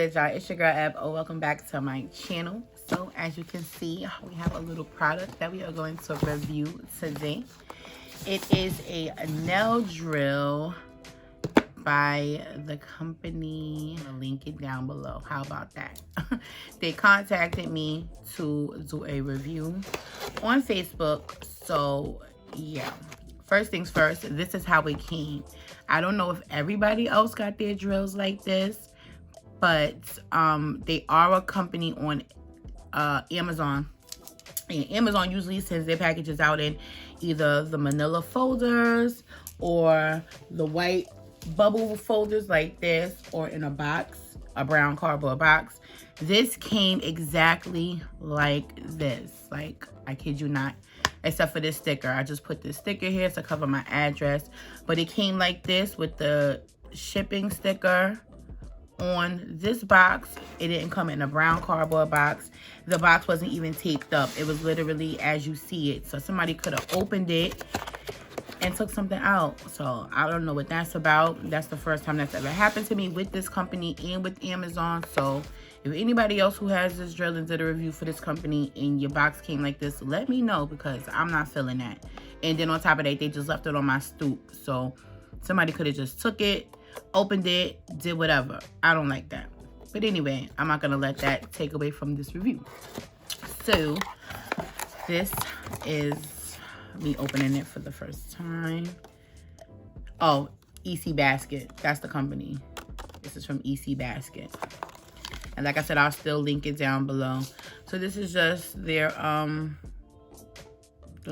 good, y'all? It's your girl Eb. Welcome back to my channel. So as you can see, we have a little product that we are going to review today. It is a nail drill by the company. I'll link it down below. How about that? They contacted me to do a review on Facebook. So yeah, first things first, this is how it came. I don't know if everybody else got their drills like this, but they are a company on Amazon. And Amazon usually sends their packages out in either the manila folders or the white bubble folders like this, or in a box, a brown cardboard box. This came exactly like this. Like, I kid you not. Except for this sticker. I just put this sticker here to cover my address. But it came like this with the shipping sticker on this box. It didn't come in a brown cardboard box. The box wasn't even taped up. It was literally as you see it. So somebody could have opened it and took something out. So I don't know what that's about. That's the first time that's ever happened to me with this company and with Amazon. So if anybody else who has this drill and did a review for this company and your box came like this, let me know, because I'm not feeling that. And then on top of that, they just left it on my stoop. So somebody could have just took it, opened it, did whatever. I don't like that. But anyway, I'm not going to let that take away from this review. So this is me opening it for the first time. Oh, Ecbasket. That's the company. This is from Ecbasket. And like I said, I'll still link it down below. So this is just their the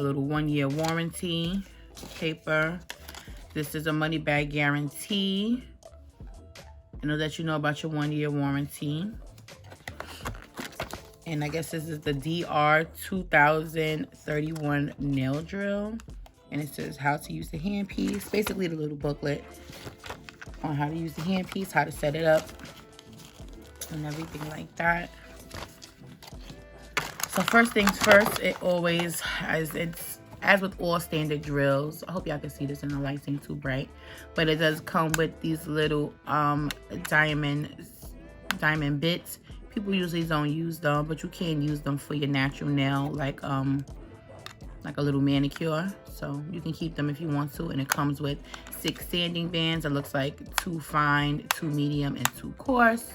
little 1-year warranty paper. This is a money back guarantee. It'll let you know about your 1-year warranty. And I guess this is the DR 2031 nail drill. And it says how to use the handpiece. Basically the little booklet on how to use the handpiece, how to set it up, and everything like that. So first things first, it always, as with all standard drills, I hope y'all can see this and the lights ain't too bright, but it does come with these little diamond bits. People usually don't use them, but you can use them for your natural nail, like a little manicure. So you can keep them if you want to. And it comes with 6 sanding bands. It looks like 2 fine, 2 medium, and 2 coarse.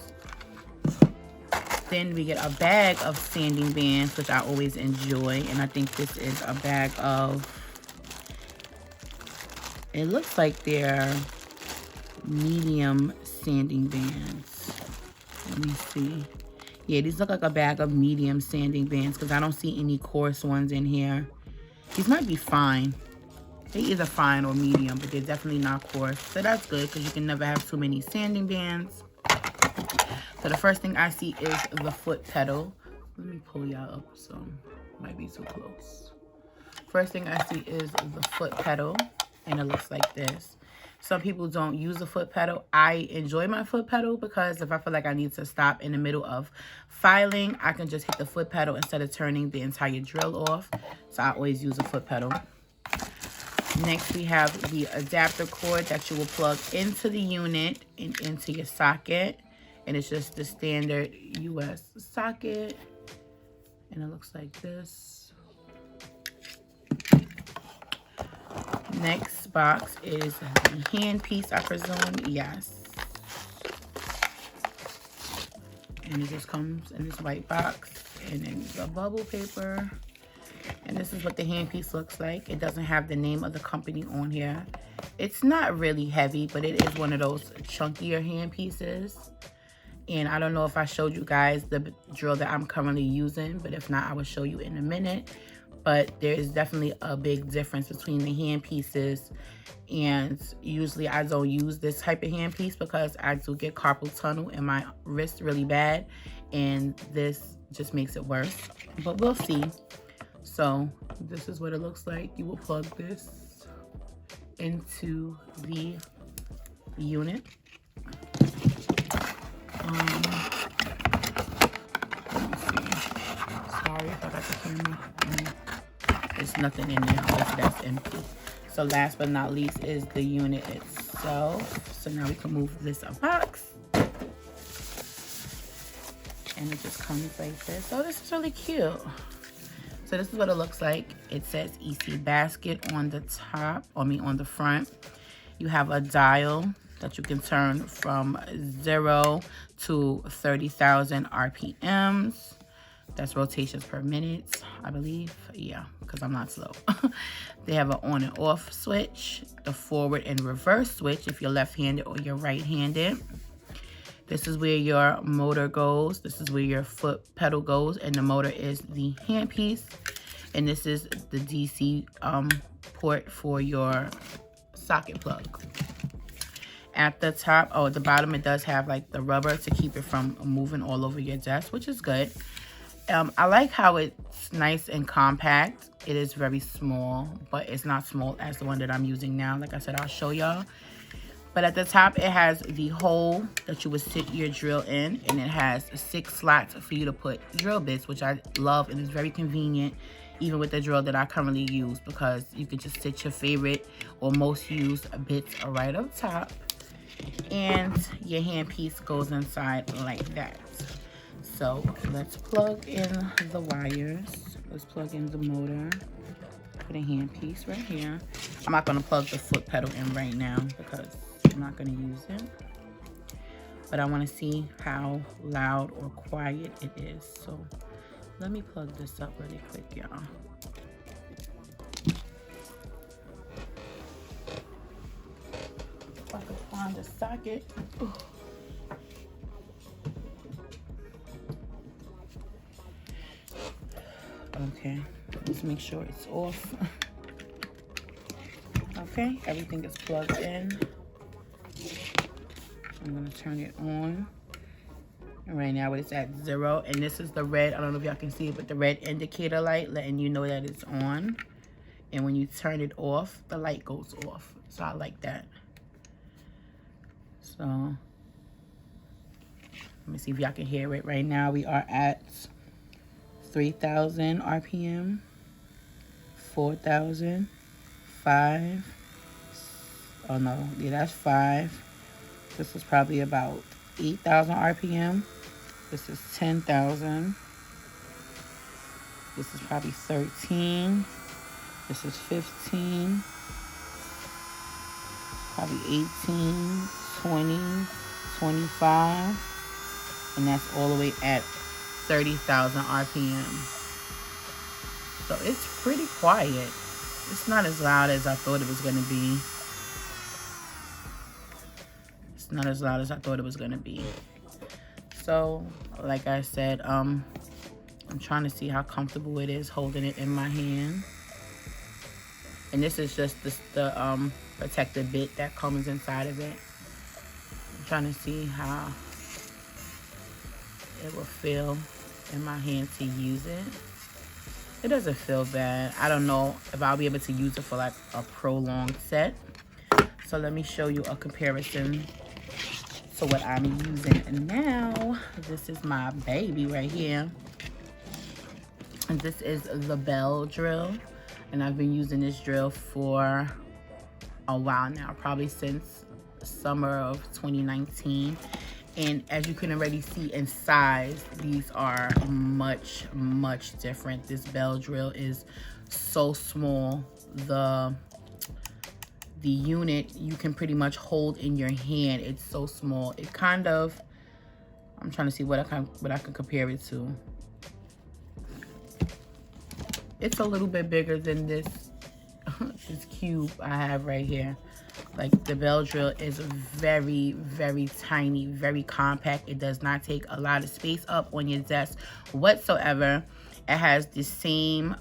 Then we get a bag of sanding bands, which I always enjoy. And I think this is a bag of, it looks like they're medium sanding bands. Let me see. Yeah, these look like a bag of medium sanding bands, because I don't see any coarse ones in here. These might be fine. They're either fine or medium, but they're definitely not coarse. So that's good, because you can never have too many sanding bands. So the first thing I see is the foot pedal. Let me pull y'all up, so it might be too close. First thing I see is the foot pedal, and it looks like this. Some people don't use the foot pedal. I enjoy my foot pedal, because if I feel like I need to stop in the middle of filing, I can just hit the foot pedal instead of turning the entire drill off. So I always use a foot pedal. Next, we have the adapter cord that you will plug into the unit and into your socket. And it's just the standard US socket. And it looks like this. Next box is the hand piece, I presume. Yes. And it just comes in this white box. And then the bubble paper. And this is what the hand piece looks like. It doesn't have the name of the company on here. It's not really heavy, but it is one of those chunkier hand pieces. And I don't know if I showed you guys the drill that I'm currently using, but if not, I will show you in a minute. But there is definitely a big difference between the hand pieces. And usually I don't use this type of hand piece because I do get carpal tunnel in my wrist really bad. And this just makes it worse. But we'll see. So this is what it looks like. You will plug this into the unit. Let me see. Sorry if I got the camera. There's nothing in there. That's empty. So last but not least is the unit itself. So now we can move this box. and it just comes like this. So this is really cute. So this is what it looks like. It says Ecbasket on the top, on the front. You have a dial that you can turn from 0 to 30,000 RPMs. That's rotations per minute, I believe. Yeah, because I'm not slow. They have an on and off switch, the forward and reverse switch if you're left-handed or you're right-handed. This is where your motor goes. This is where your foot pedal goes, and the motor is the handpiece. And this is the DC port for your socket plug. At the top, at the bottom, it does have like the rubber to keep it from moving all over your desk, which is good. I like how it's nice and compact. It is very small, but it's not small as the one that I'm using now. Like I said, I'll show y'all. But at the top, it has the hole that you would sit your drill in, and it has 6 slots for you to put drill bits, which I love, and it's very convenient, even with the drill that I currently use, because you can just sit your favorite or most used bits right up top, and your handpiece goes inside like that. So let's plug in the wires. Let's plug in the motor. Put a handpiece right here. I'm not going to plug the foot pedal in right now because I'm not going to use it. But I want to see how loud or quiet it is. So let me plug this up really quick, y'all. If I could find a socket. Ooh. Okay, let's make sure it's off. Okay, everything is plugged in. I'm gonna turn it on. And right now it's at 0, and this is the red, I don't know if y'all can see it, but the red indicator light letting you know that it's on. And when you turn it off, the light goes off. So I like that. So let me see if y'all can hear it. Right now we are at 3,000 RPM, 4,000, 5. Oh no, yeah, that's 5. This is probably about 8,000 RPM. This is 10,000. This is probably 13. This is 15. Probably 18, 20, 25. And that's all the way at 30,000 RPM. So it's pretty quiet. It's not as loud as I thought it was going to be. It's not as loud as I thought it was going to be. So, like I said, I'm trying to see how comfortable it is holding it in my hand. And this is just the protective bit that comes inside of it. I'm trying to see how it will feel in my hand to use it. It doesn't feel bad. I don't know if I'll be able to use it for like a prolonged set. So let me show you a comparison to what I'm using now. This is my baby right here. And this is the BELLE drill. And I've been using this drill for a while now, probably since summer of 2019. And as you can already see in size, these are much, much different. This BELLE drill is so small. The unit you can pretty much hold in your hand. It's so small. It kind of, I'm trying to see what I can compare it to. It's a little bit bigger than this this cube I have right here. Like, the BELLE drill is very, very tiny, very compact. It does not take a lot of space up on your desk whatsoever. It has the same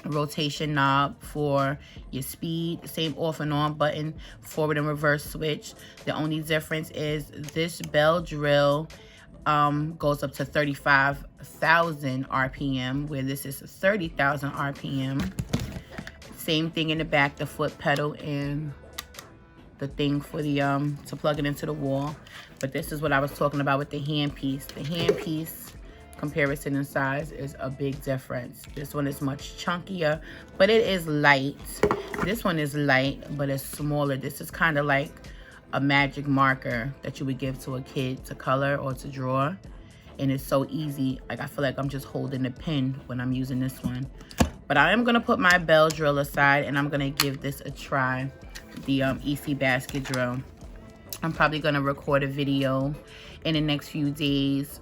rotation knob for your speed, same off and on button, forward and reverse switch. The only difference is this BELLE drill goes up to 35,000 RPM, where this is 30,000 RPM. Same thing in the back, the foot pedal and the thing for the to plug it into the wall. But this is what I was talking about with the handpiece. The handpiece comparison in size is a big difference. This one is much chunkier, but it is light. This one is light, but it's smaller. This is kind of like a magic marker that you would give to a kid to color or to draw. and it's so easy. Like I feel like I'm just holding the pin when I'm using this one. But I am gonna put my BELLE drill aside, and I'm gonna give this a try, the Ecbasket drill. I'm probably gonna record a video in the next few days,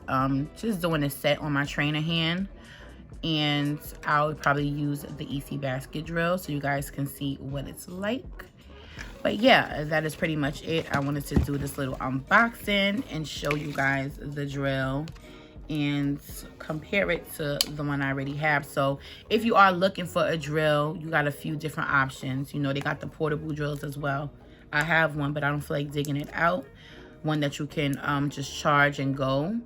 just doing a set on my trainer hand, and I'll probably use the Ecbasket drill so you guys can see what it's like. But yeah, that is pretty much it. I wanted to do this little unboxing and show you guys the drill and compare it to the one I already have. So if you are looking for a drill, you got a few different options. You know, they got the portable drills as well. I have one, but I don't feel like digging it out. One that you can just charge and go.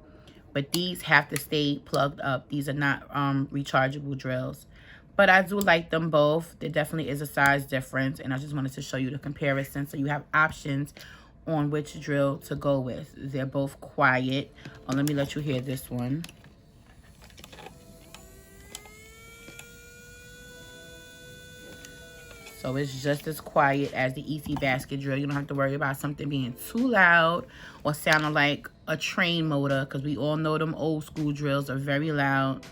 But these have to stay plugged up. These are not rechargeable drills. But I do like them both. There definitely is a size difference, and I just wanted to show you the comparison so you have options on which drill to go with. They're both quiet. Oh, let me let you hear this one. So it's just as quiet as the Ecbasket drill. You don't have to worry about something being too loud or sounding like a train motor, because we all know them old school drills are very loud.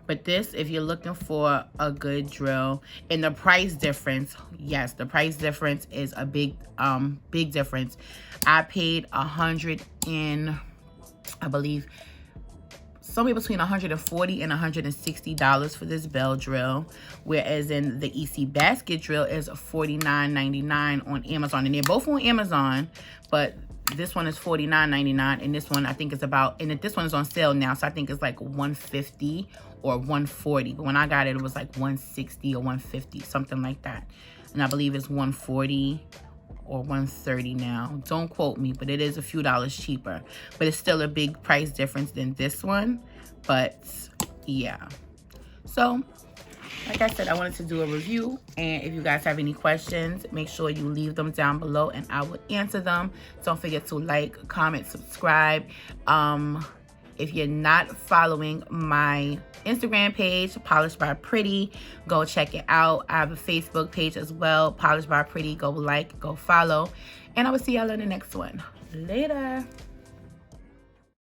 But this, if you're looking for a good drill, and the price difference, yes, the price difference is a big difference. I paid $100 and I believe somewhere between $140 and $160 for this BELLE drill, whereas in the Ecbasket drill is $49.99 on Amazon, and they're both on Amazon, but this one is $49.99, and this one I think is about, and this one is on sale now, so I think it's like $150 or $140. But when I got it, it was like $160 or $150, something like that. And I believe it's $140 or $130 now. Don't quote me, but it is a few dollars cheaper. But it's still a big price difference than this one. But yeah. So, like I said, I wanted to do a review, and if you guys have any questions, make sure you leave them down below and I will answer them. Don't forget to like, comment, subscribe. If you're not following my Instagram page, Polished by Pretty, go check it out. I have a Facebook page as well, Polished by Pretty. Go like, go follow, and I will see y'all in the next one. Later.